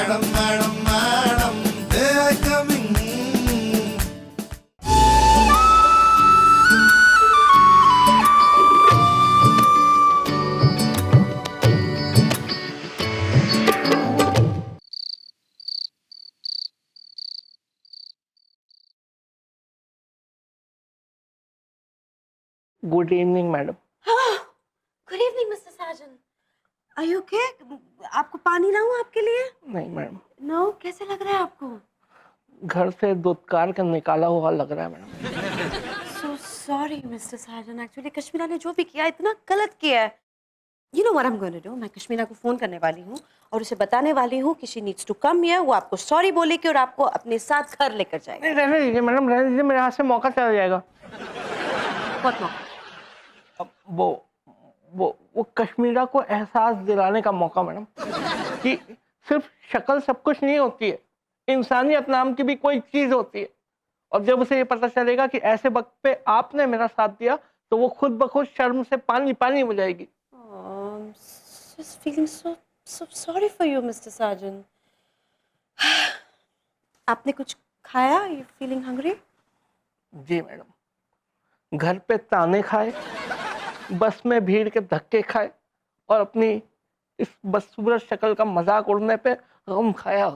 Madam madam madam they I coming good evening madam. Good evening Mr Sajan. Are you okay? आपको पानी लाऊं आपके लिए? नहीं मैडम, नो, कैसे लग रहा है आपको? घर से दुत्कार कर निकाला हुआ लग रहा है madam. So sorry Mr Sajan, actually Kashmira ने जो भी किया इतना गलत किया है। You know what I am going to do, मैं कश्मीरा को फोन करने वाली हूँ और उसे बताने वाली हूँ कि she needs to come here. वो आपको सॉरी बोलेगी और आपको अपने साथ घर लेकर जाएगा। नहीं रहने दीजिए मैडम, रहने दीजिए, मेरे हाथ से मौका चला जाएगा। What more? अब वो कश्मीरा को एहसास दिलाने का मौका मैडम कि सिर्फ शक्ल सब कुछ नहीं होती है, इंसानियत नाम की भी कोई चीज होती है। और जब उसे ये पता चलेगा कि ऐसे वक्त पे आपने मेरा साथ दिया तो वो खुद ब खुद शर्म से पानी पानी हो जाएगी। I'm just feeling so sorry for you, Mr. Sajan. आपने कुछ खाया? You feeling hungry? जी मैडम, घर पे ताने खाए, बस में भीड़ के धक्के खाए और अपनी इस बदसूरत शक्ल का मजाक उड़ने पे गम खाया।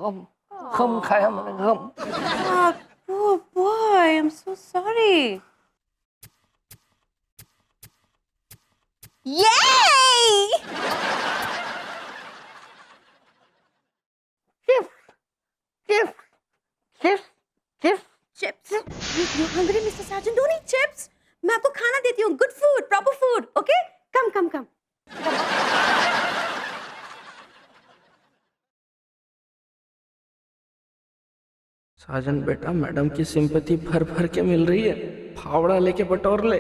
गम खाया मैंने, गम। Oh, poor boy. I'm so sorry. Yay! Chips chips chips Chips. You hungry, Mr. Sajan? Don't eat chips. मैं आपको खाना देती हूँ. Good food, proper food. Okay? Come. साजन बेटा, मैडम की सिंपैथी भर भर के मिल रही है, फावड़ा लेके बटोर ले।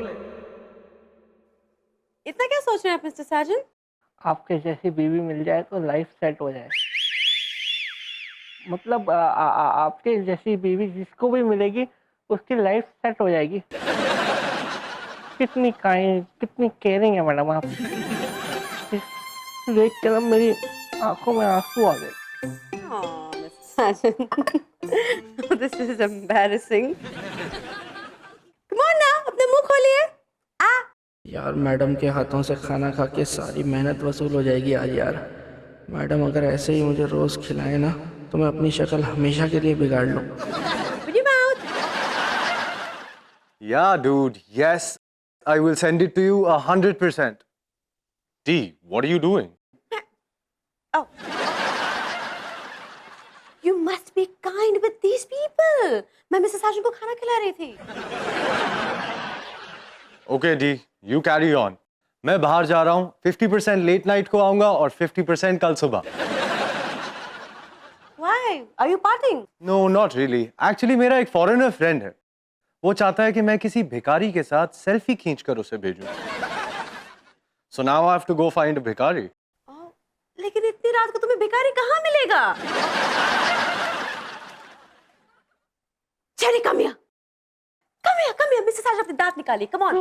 इतना क्या सोच रहे हैं आप, Mr. Sajan? आपके जैसी बीवी मिल जाए तो लाइफ सेट हो जाए। मतलब आपके जैसी बीवी जिसको भी मिलेगी उसकी लाइफ सेट हो जाएगी। कितनी काइंड, कितनी केयरिंग है मैडम आप। देख के ना मेरी आंखों में आंसू आ गए। Oh, Mr. Sajan. This is embarrassing. Come on now, अपने मुंह खोलिए. यार मैडम के हाथों से खाना खा के सारी मेहनत वसूल हो जाएगी आज यार। मैडम अगर ऐसे ही मुझे रोज खिलाए ना तो मैं अपनी शक्ल हमेशा के लिए बिगाड़ लूँ। Open your mouth. Yeah, dude. Yes, I will send it to you 100%. D, what are you doing? Oh. You must be kind with these people. मैं मिसेस साजन को खाना खिला रही थी. Okay, D, you carry on. मैं बाहर जा रहा हूँ. 50% लेट नाइट को आऊंगा और 50% कल सुबह. Why? Are you partying? No, not really. Actually, मेरा एक फॉरेनर फ्रेंड है. वो चाहता है कि मैं किसी भिखारी के साथ सेल्फी खींचकर उसे भेजूं. So now I have to go find a भिखारी. Oh, लेकिन इतनी रात को तुम्हें भिखारी कहाँ मिलेगा? Cherry, come here. Come here. Mrs Sajan अपने दांत निकालिए. Come on.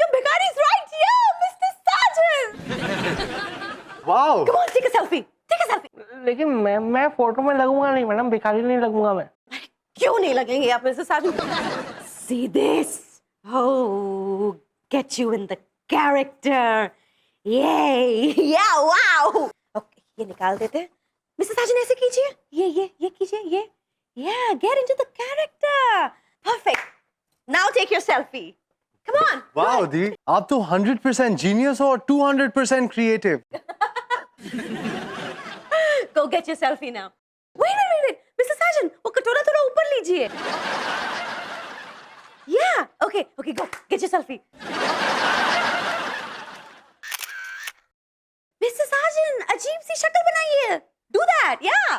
Your भिखारी is right here, Mr. Sajan. Wow. Come on, take a selfie. लेकिन मैं फोटो में लगूंगा नहीं मैडम, भिखारी नहीं लगूंगा मैं। क्यों नहीं लगेंगे आप Mrs Sajan? See this? Oh, get you in the character. Yay! Yeah, wow. Okay, ये निकाल देते हैं. मिसेस साजन ऐसे कीजिए. ये कीजिए. ये. Yeah, get into the character. Perfect. Now take your selfie. Come on. Wow, D. आप तो 100% जीनियस हो और 200% creative. Go get your selfie now. Wait. Mr. Sajan, वो कटोरा थोड़ा ऊपर लीजिए. Yeah. Okay. Go. Get your selfie. Mr. Sajan, अजीब सी शक्ल बनाई है. Do that. Yeah.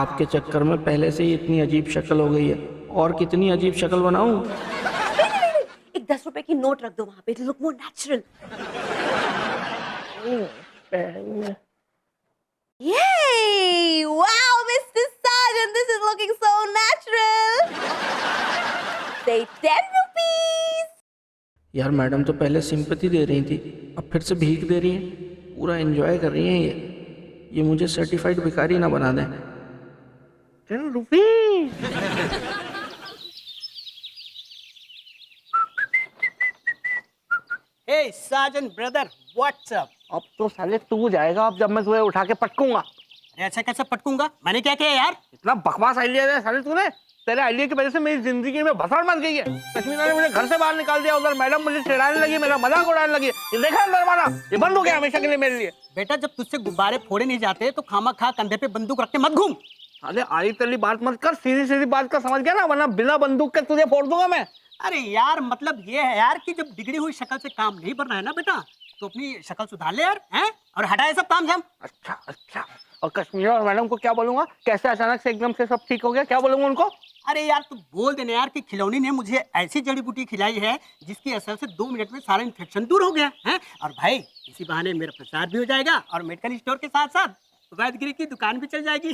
आपके चक्कर में पहले से ही इतनी अजीब शक्ल हो गई है, और कितनी अजीब शक्ल बनाऊं? Wait. एक 10 रुपए की नोट रख दो वहाँ पे. It'll look more natural. Yay! Wow, Mr. Sajan, this is looking so natural. Say 10 rupees. यार मैडम तो पहले सिंपैथी दे रही थी, अब फिर से भीख दे रही है। पूरा एंजॉय कर रही हैं ये मुझे सर्टिफाइड भिखारी ना बना दें। 10 rupees. Hey, Sergeant brother, what's up? अब तो साले तू जाएगा, अब जब मैं तुम्हें उठा के पटकूंगा। अरे ऐसा कैसे पटकूंगा? मैंने क्या किया यार? इतना बकवास आइडिया है साले तूने। तेरे आइडिया की वजह से मेरी जिंदगी में भसड़ मच गई है। कश्मीरा ने मुझे घर से बाहर निकाल दिया, उधर मैडम मुझे चिढ़ाने लगी, मेरा मजाक उड़ाने लगी। ये देखा दरवाजा, ये बंद हो गया हमेशा के लिए मेरे लिए। बेटा जब तुझसे गुब्बारे फोड़े नहीं जाते तो खामा खा कंधे पे बंदूक रख के मत घूम। साले आई तली बात मत कर, सीधी सीधी बात कर, समझ गया ना, वरना बिना बंदूक के तुझे फोड़ दूंगा मैं। अरे यार मतलब ये है यार कि जब बिगड़ी हुई शक्ल से काम नहीं बनना है ना बेटा, तो अपनी शक्ल सुधार ले यार, हैं? और हटाए सब काम झाम। अच्छा अच्छा, और कश्मीरा और मैडम को क्या बोलूंगा? कैसे अचानक से एकदम से सब ठीक हो गया, क्या बोलूंगा उनको? अरे यार तू बोल देना यार कि खिलौनी ने मुझे ऐसी जड़ी बूटी खिलाई है जिसकी असर से 2 मिनट में सारा इन्फेक्शन दूर हो गया है। और भाई इसी बहाने मेरा प्रचार भी हो जाएगा और मेडिकल स्टोर के साथ साथ वैद्यगिरी की दुकान भी चल जाएगी।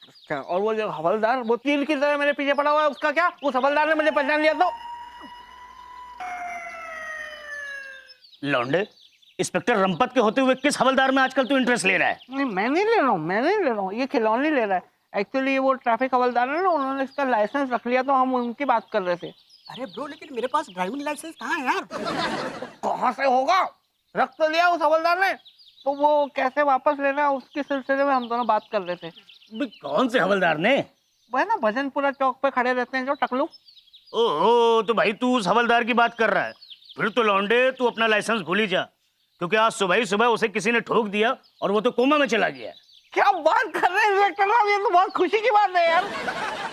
अच्छा, और वो जो हवलदार वो तीर की तरह मेरे पीछे पड़ा हुआ है, उसका क्या? उस हवलदार ने मुझे पहचान लिया तो? लौंडे, इंस्पेक्टर रंपत के होते हुए किस हवलदार में आजकल तू इंटरेस्ट ले रहा है? नहीं, मैं नहीं ले रहा हूँ, मैं नहीं ले रहा हूँ, ये खिलौनी ले रहा है। एक्चुअली वो ट्रैफिक हवलदार है ना, उन्होंने इसका लाइसेंस रख लिया तो हम उनकी बात कर रहे थे। अरे ब्रो लेकिन मेरे पास ड्राइविंग लाइसेंस कहाँ है यार? कहाँ से होगा? रख तो लिया उस हवलदार ने, तो वो कैसे वापस लेना है उसके सिलसिले में हम दोनों बात कर रहे थे। भाई, कौन से हवलदार ने? वह ना भजनपुरा चौक पे खड़े रहते हैं जो टकलू। ओहो, तो भाई तू उस हवलदार की बात कर रहा है। फिर तो लौंडे तू अपना लाइसेंस भूल ही जा, क्योंकि आज सुबह ही सुबह उसे किसी ने ठोक दिया और वो तो कोमा में चला गया। क्या बात कर रहे हैं इंस्पेक्टर साहब, ये तो बहुत खुशी की बात है यार।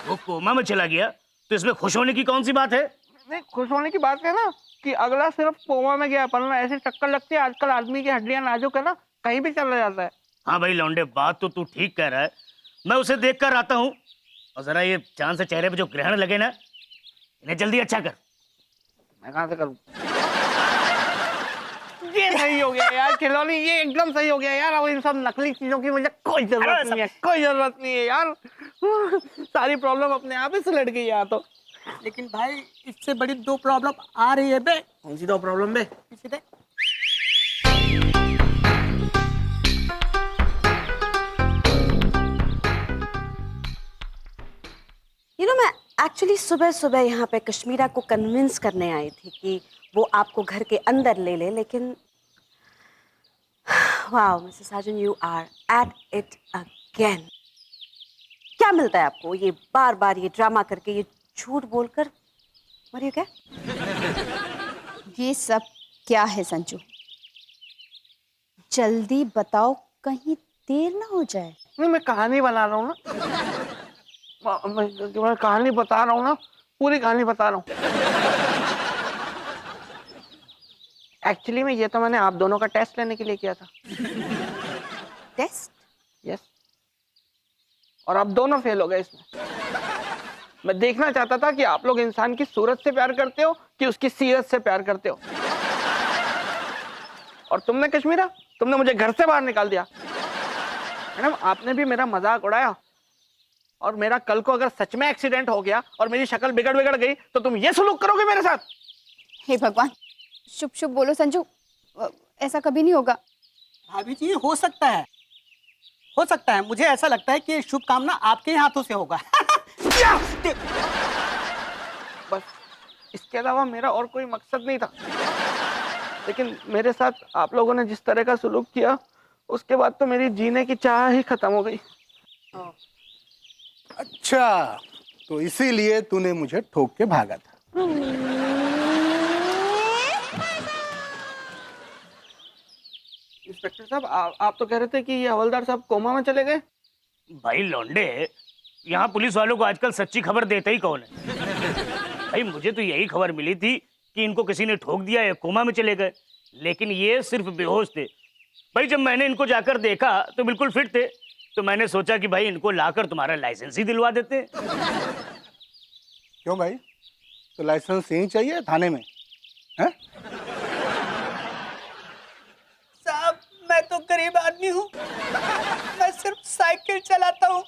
वो कोमा में चला गया तो इसमें खुश होने की कौन सी बात है? नहीं, खुश होने की बात है ना कि अगला सिर्फ कोमा में गया, वरना ऐसी टक्कर लगती है आजकल आदमी की हड्डियां नाजुक है ना, कहीं भी चला जाता है। हाँ भाई लौंडे, बात तो तू ठीक कह रहा है। मैं उसे देख कर आता हूँ, और जरा ये चांद से चेहरे पे जो ग्रहण लगे ना, इन्हें जल्दी अच्छा कर। मैं कहाँ से करूँ? ये सही हो गया यार खिलौनी, ये एकदम सही हो गया यार। अब इन सब नकली चीजों की मुझे कोई जरूरत नहीं है, कोई जरूरत नहीं है यार। सारी प्रॉब्लम अपने आप ही सुलट गई यार। तो लेकिन भाई इससे बड़ी 2 प्रॉब्लम आ रही है बे। कौन सी 2 प्रॉब्लम बे? इसी दे। मैं एक्चुअली सुबह सुबह यहाँ पे कश्मीरा को कन्विंस करने आई थी कि वो आपको घर के अंदर ले ले, लेकिन wow Mrs Sajan, you are at it again. क्या मिलता है आपको ये बार बार ये ड्रामा करके, ये झूठ बोलकर? मरियो क्या? ये सब क्या है संजू? जल्दी बताओ, कहीं देर ना हो जाए। नहीं, मैं कहानी बना रहा हूँ ना, मैं कहानी बता रहा हूँ ना, पूरी कहानी बता रहा हूँ। एक्चुअली में ये तो मैंने आप दोनों का टेस्ट लेने के लिए किया था। टेस्ट? यस, और आप दोनों फेल हो गए इसमें। मैं देखना चाहता था कि आप लोग इंसान की सूरत से प्यार करते हो कि उसकी सीरत से प्यार करते हो। और तुमने कश्मीरा, तुमने मुझे घर से बाहर निकाल दिया। मैडम आपने भी मेरा मजाक उड़ाया, और मेरा कल को अगर सच में एक्सीडेंट हो गया और मेरी शक्ल बिगड़ गई तो तुम ये सलूक करोगे मेरे साथ? हे भगवान, शुभ शुभ बोलो संजू, ऐसा कभी नहीं होगा। भाभी जी हो सकता है, हो सकता है। मुझे ऐसा लगता है कि ये शुभ कामना आपके ही हाथों से होगा। बस, इसके अलावा मेरा और कोई मकसद नहीं था। लेकिन मेरे साथ आप लोगों ने जिस तरह का सलूक किया, उसके बाद तो मेरी जीने की चाह ही खत्म हो गई। अच्छा, तो इसीलिए तूने मुझे ठोक के भागा था। इंस्पेक्टर साहब, आप तो कह रहे थे कि ये हवलदार साहब कोमा में चले गए। भाई लौंडे, यहाँ पुलिस वालों को आजकल सच्ची खबर देता ही कौन है? भाई मुझे तो यही खबर मिली थी कि इनको किसी ने ठोक दिया, या कोमा में चले गए, लेकिन ये सिर्फ बेहोश थे। भाई जब मैंने इनको जाकर देखा तो बिल्कुल फिट थे, तो मैंने सोचा कि भाई इनको लाकर तुम्हारा लाइसेंस ही दिलवा देते। क्यों भाई, तो लाइसेंस यहीं चाहिए थाने में? हैं? साहब मैं तो गरीब आदमी हूँ, मैं सिर्फ साइकिल चलाता हूँ,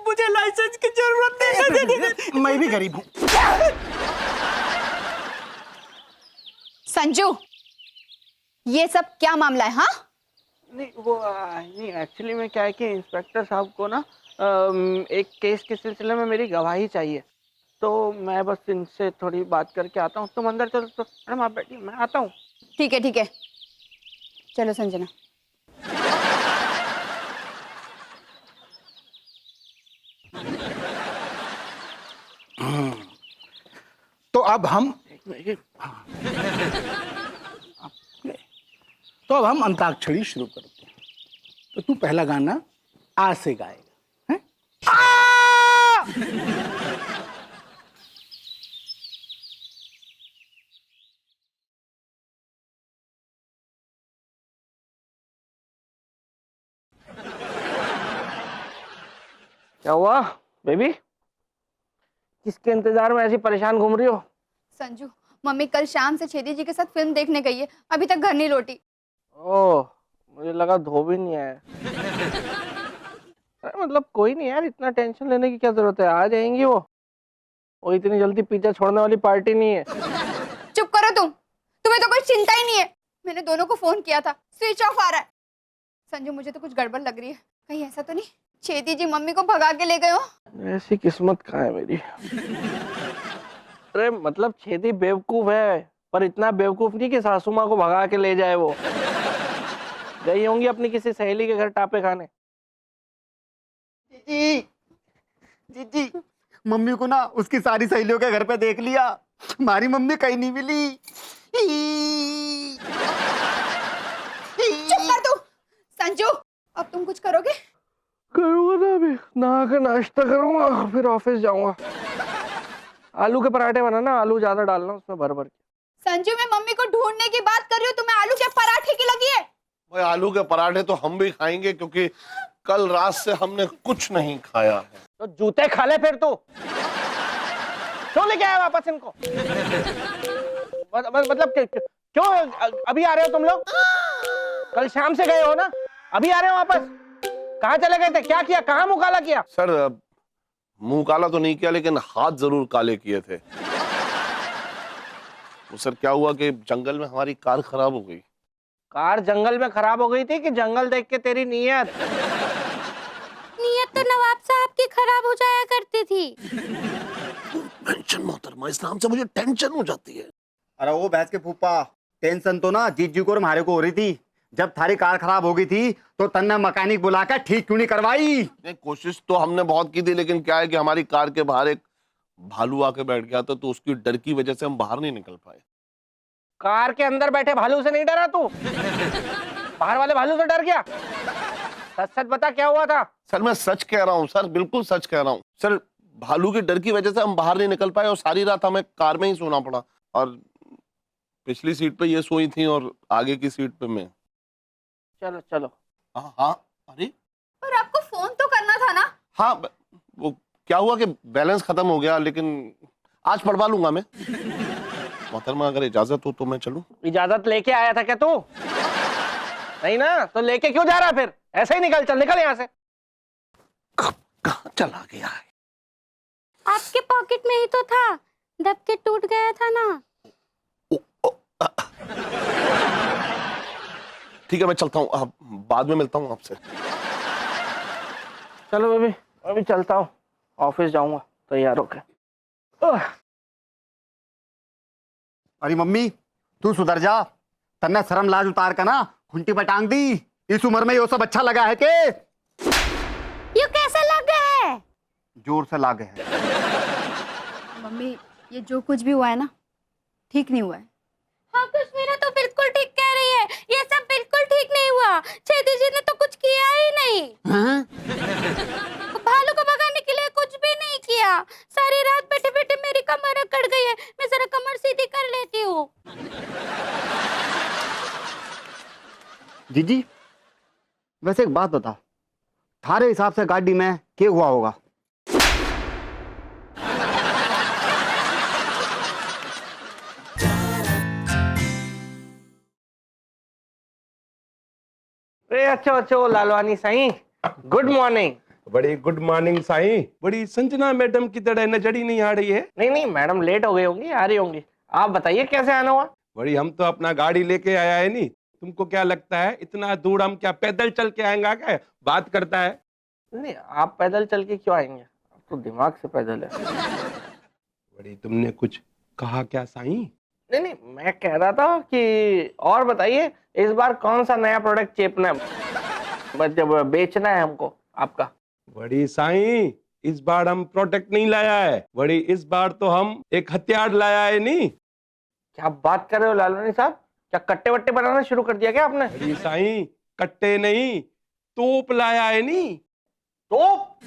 मुझे लाइसेंस की जरूरत नहीं। मैं भी गरीब हूँ। संजू, ये सब क्या मामला है? हाँ, नहीं वो नहीं एक्चुअली में क्या है कि इंस्पेक्टर साहब को ना एक केस के सिलसिले में मेरी गवाही चाहिए, तो मैं बस इनसे थोड़ी बात करके आता हूँ। तुम अंदर चलो। तो मैडम आप बैठिए, मैं आता हूँ। ठीक है ठीक है, चलो संजना। तो अब हम तो अब हम अंताक्षरी शुरू करते हैं। तो तू पहला गाना आ से गाएगा, हैं? क्या हुआ बेबी, किसके इंतजार में ऐसी परेशान घूम रही हो? संजू, मम्मी कल शाम से छेदी जी के साथ फिल्म देखने गई है, अभी तक घर नहीं लौटी। ओह, मुझे लगा धोबी नहीं आया। अरे मतलब कोई नहीं यार, इतना टेंशन लेने की क्या जरूरत है, आ जाएंगी वो इतनी जल्दी पीछा छोड़ने वाली पार्टी नहीं है। चुप करो तुम, तुम्हें तो कोई चिंता ही नहीं है। मैंने दोनों को फोन किया था, स्विच ऑफ आ रहा है। संजू मुझे तो कुछ गड़बड़ लग रही है, कहीं ऐसा तो नहीं छेदी जी मम्मी को भगा के ले गए हो? ऐसी किस्मत कहाँ है मेरी। अरे मतलब छेदी बेवकूफ है, पर इतना बेवकूफ नहीं कि सासू माँ को भगा के ले जाए। वो गई होंगी अपनी किसी सहेली के घर टापे खाने। जीजी, जीजी, मम्मी को ना उसकी सारी सहेलियों के घर पे देख लिया, हमारी मम्मी कहीं नहीं मिली। चुप कर तू। संजू, अब तुम कुछ करोगे? करूँगा ना, अभी नहा कर नाश्ता करूँगा, फिर ऑफिस जाऊँगा। आलू के पराठे बनाना, आलू ज्यादा डालना उसमें भर भर के। संजू, मैं मम्मी को ढूंढने की बात कर रही हूँ, तुम्हें आलू के पराठे की लगी है? भाई आलू के पराठे तो हम भी खाएंगे, क्योंकि कल रात से हमने कुछ नहीं खाया है। तो जूते खा ले फिर तू। क्यों लेके आया वापस इनको? मतलब क्यों अभी आ रहे हो तुम लोग? कल शाम से गए हो ना, अभी आ रहे हो वापस? कहाँ चले गए थे, क्या किया, कहाँ मुंह काला किया? सर मुंह काला तो नहीं किया, लेकिन हाथ जरूर काले किए थे। वो सर क्या हुआ कि जंगल में हमारी कार खराब हो गई। कार जंगल में खराब हो गई थी कि जंगल देख के तेरी नीयत? नीयत तो नवाब साहब की खराब हो जाया करती थी। टेंशन मोहतरमा, इस नाम से मुझे टेंशन हो जाती है। अरे वो भैंस के फूफा, टेंशन तो ना जीजू को और हमारे को हो रही थी। जब थारी कार खराब हो गई थी तो तन्ने मैकेनिक बुलाकर ठीक क्यों नहीं करवाई? नहीं, कोशिश तो हमने बहुत की थी, लेकिन क्या है कि हमारी कार के बाहर एक भालू आके बैठ गया था, तो उसकी डर की वजह से हम बाहर नहीं निकल पाए। कार के अंदर बैठे भालू से नहीं डरा तू? बाहर वाले भालू से डर गया? सच सच बता, क्या हुआ था? सर मैं सच कह रहा हूँ सर, बिल्कुल सच कह रहा हूँ सर। भालू के डर की वजह से हम बाहर नहीं निकल पाए और सारी रात हमें कार में ही सोना पड़ा। और पिछली सीट पे ये सोई थी और आगे की सीट पे मैं। चलो चलो। हाँ हाँ, अरे पर आपको फोन तो करना था ना? हाँ, वो क्या हुआ कि बैलेंस खत्म हो गया, लेकिन आज पढ़वा लूंगा मैं। मोहतरमा अगर इजाजत हो तो मैं चलूं? इजाजत लेके आया था क्या तू? नहीं ना, तो लेके क्यों जा रहा फिर? ऐसे ही निकल, चल निकल यहाँ से। कहाँ चला गया है? आपके पॉकेट में ही तो था, दब के टूट गया था ना। ठीक है, मैं चलता हूँ, बाद में मिलता हूँ आपसे। चलो बेबी, अभी चलता हूँ, ऑफिस जाऊंगा तैयार होके। अरे मम्मी तू सुधर जा, तन्ने शर्म लाज उतार कर ना खुंटी पर टांग दी। इस उम्र में ये सब अच्छा लगा है के? ये कैसे लग है? जोर से लागे है। मम्मी, ये जो कुछ भी हुआ है ना, ठीक नहीं हुआ है। हाँ, कश्मीरा तो बिल्कुल ठीक कह रही है, ये सब बिल्कुल ठीक नहीं हुआ। छेदी जी ने तो कुछ किया ही नहीं। हाँ? भालू को भगाने के लिए कुछ भी नहीं किया। सारी रात बैठे बैठे मेरी कमर अकड़ गई है, मैं जरा कमर सीधी कर लेती हूँ। जीजी वैसे एक बात बता, थारे हिसाब से गाड़ी में क्या हुआ होगा? अच्छो अच्छो लालवानी साईं, गुड मॉर्निंग। बड़ी गुड मॉर्निंग साईं। बड़ी संजना मैडम की तरह नजरी नहीं आ रही है। नहीं नहीं मैडम लेट हो गई होंगी, आ रही होंगी। आप बताइए कैसे आना हुआ? बड़ी हम तो अपना गाड़ी लेके आया है नी, तुमको क्या लगता है इतना दूर हम क्या पैदल चल के आएंगे क्या? बात करता है। नहीं, आप पैदल चल के क्यों आएंगे? आप तो दिमाग से पैदल है। बड़ी तुमने कुछ कहा क्या साईं? नहीं नहीं, मैं कह रहा था कि और बताइए, इस बार कौन सा नया प्रोडक्ट चेपना है, बस जब बेचना है हमको आपका। बड़ी साईं, इस बार हम प्रोडक्ट नहीं लाया है बड़ी, इस बार तो हम एक हथियार लाया है। नहीं, क्या बात कर रहे हो लालवानी साहब? क्या कट्टे वट्टे बनाना शुरू कर दिया क्या आपने? बड़ी साईं, कट्टे नहीं, तोप लाया है। नहीं, तोप?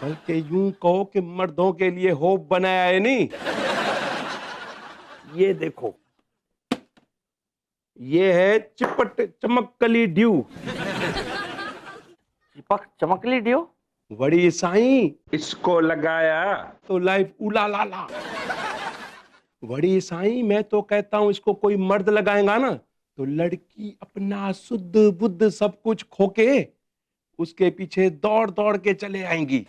बल्कि यूं कहो कि मर्दों के लिए होप बनाया है। नहीं, ये देखो, ये है चिपट चमकली ड्यू। चिपक चमकली ड्यू? बड़ी साईं, इसको लगाया तो लाइफ उला लाला। बड़ी साईं, मैं तो कहता हूं इसको कोई मर्द लगाएगा ना तो लड़की अपना शुद्ध बुद्ध सब कुछ खोके उसके पीछे दौड़ दौड़ के चले आएंगी।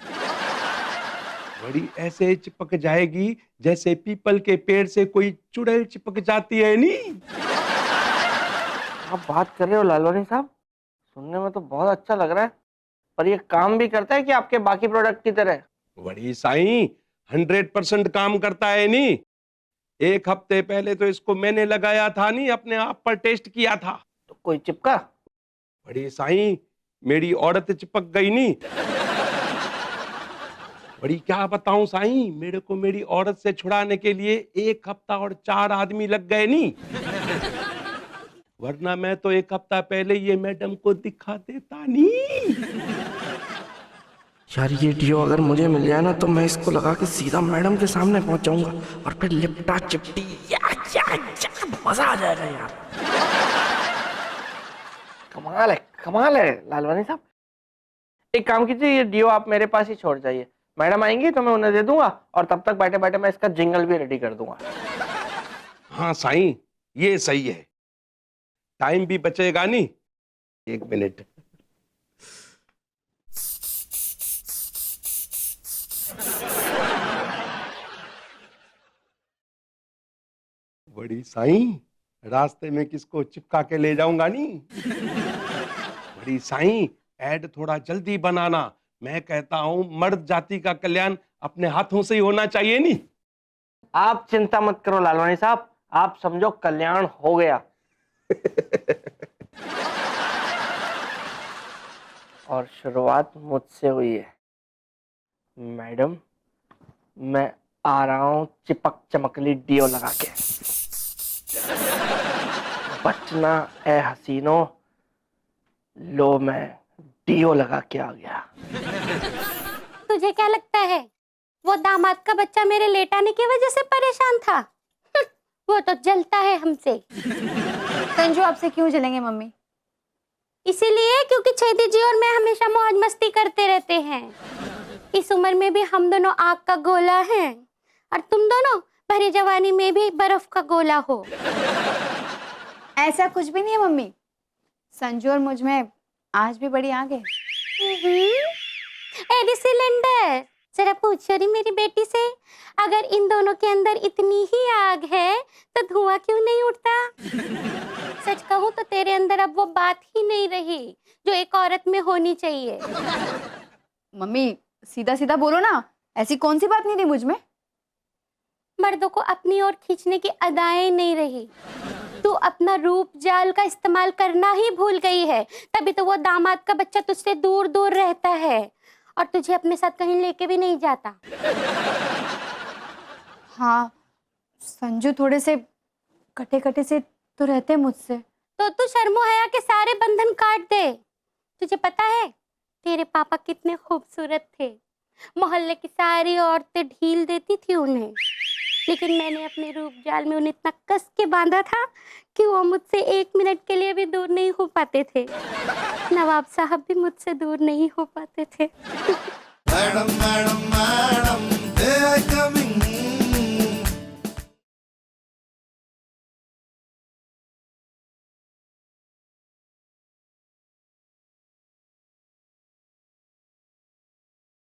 बड़ी ऐसे चिपक जाएगी जैसे पीपल के पेड़ से कोई चुड़ैल चिपक जाती है। नहीं, आप बात कर रहे हो लालवानी साहब? सुनने में तो बहुत अच्छा लग रहा है, पर ये काम भी करता है कि आपके बाकी प्रोडक्ट की तरह? बड़ी साईं, 100% काम करता है। नहीं, एक हफ्ते पहले तो इसको मैंने लगाया था, नहीं अपने आप पर टेस्ट किया था, तो कोई चिपका? बड़ी साईं, मेरी औरत चिपक गई। नहीं, बड़ी क्या बताऊं साईं, मेरे को मेरी औरत से छुड़ाने के लिए 1 हफ्ता और 4 आदमी लग गए। नहीं, वरना मैं तो 1 हफ्ता पहले ये मैडम को दिखा देता। नहीं, यार ये डियो अगर मुझे मिल जाए ना तो मैं इसको लगा के सीधा मैडम के सामने पहुंच जाऊंगा और फिर लिपटा चिपटी या मजा आ जाएगा यार। कमाल है लालवानी साहब। एक काम कीजिए, ये डियो आप मेरे पास ही छोड़ जाइए, मैडम आएंगी तो मैं उन्हें दे दूंगा और तब तक बैठे बैठे मैं इसका जिंगल भी रेडी कर दूंगा। हाँ साईं, ये सही है, टाइम भी बचेगा। नहीं, 1 मिनट। बड़ी साईं, रास्ते में किसको चिपका के ले जाऊंगा। नहीं, बड़ी साईं, ऐड थोड़ा जल्दी बनाना, मैं कहता हूं मर्द जाति का कल्याण अपने हाथों से ही होना चाहिए। नहीं, आप चिंता मत करो लालवानी साहब, आप समझो कल्याण हो गया। और शुरुआत मुझसे हुई है। मैडम, मैं आ रहा हूं चिपक चमकली डियो लगा के। बचना ए हसीनो, लो मैं डियो लगा के आ गया। तुझे क्या लगता है वो दामाद का बच्चा मेरे लेट आने की वजह से परेशान था? वो तो जलता है हमसे। संजू आपसे क्यों जलेंगे मम्मी? इसीलिए क्योंकि छेदी जी और मैं हमेशा मौज मस्ती करते रहते हैं। इस उम्र में भी हम दोनों आग का गोला हैं और तुम दोनों भरी जवानी में भी बर्फ का गोला हो। ऐसा कुछ भी नहीं है मम्मी, संजू और मुझ में आज भी बड़ी आग है। एडी सिलेंडर, जरा पूछो री मेरी बेटी से, अगर इन दोनों के अंदर इतनी ही आग है तो धुआं क्यों नहीं उठता? सच कहूँ तो तेरे अंदर अब वो बात ही नहीं रही जो एक औरत में होनी चाहिए। मम्मी सीधा सीधा बोलो ना, ऐसी कौन सी बात नहीं थी मुझ में? मर्दों को अपनी ओर खींचने की अदाएं नहीं रही। तू अपना रूप जाल का इस्तेमाल करना ही भूल गई है, तभी तो वो दामाद का बच्चा तुझसे दूर दूर रहता है और तुझे अपने साथ कहीं लेके भी नहीं जाता। हाँ, संजू थोड़े से कटे कटे से तो रहते हैं मुझसे। तो तू शर्मो हया के सारे बंधन काट दे। तुझे पता है तेरे पापा कितने खूबसूरत थे, मोहल्ले की सारी औरतें ढील देती थी उन्हें, लेकिन मैंने अपने रूप जाल में उन्हें इतना कस के बांधा था कि वो मुझसे 1 मिनट के लिए भी दूर नहीं हो पाते थे। नवाब साहब भी मुझसे दूर नहीं हो पाते थे। Madam madam madam